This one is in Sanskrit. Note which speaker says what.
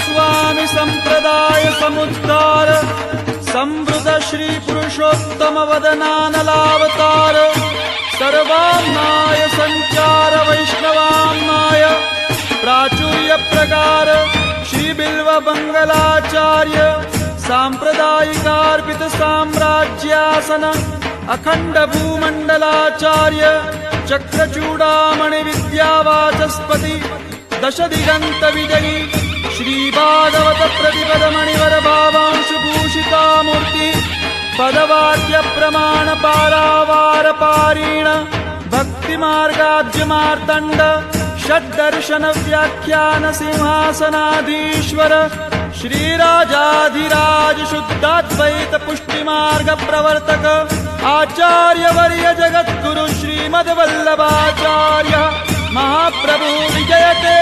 Speaker 1: स्वामी संप्रदाय समुद्धार संवृत श्री पुरुषोत्तम वदनानलावतार सर्वाम्नाय संचार वैष्णवाम्नाय प्राचुर्य प्रकार श्री बिल्व मंगलाचार्य सांप्रदायिकार्पित साम्राज्यासन अखंड भूमंडलाचार्य चक्रचूडामणि विद्यावाचस्पति दश दिगंत विजयी श्री भागवत प्रतिपद मणिवर भावांशु भूषिता मूर्ति पदवाक्य प्रमाण पारावार पारीण भक्ति मार्गाब्ज मार्तंड षड्दर्शन व्याख्यान सिंहासनाधीश्वर श्रीराजाधिराज शुद्धाद्वैत पुष्टि मार्ग प्रवर्तक आचार्य वर्य जगद्गुरु श्रीमद्वल्लभाचार्य महाप्रभु विजयते।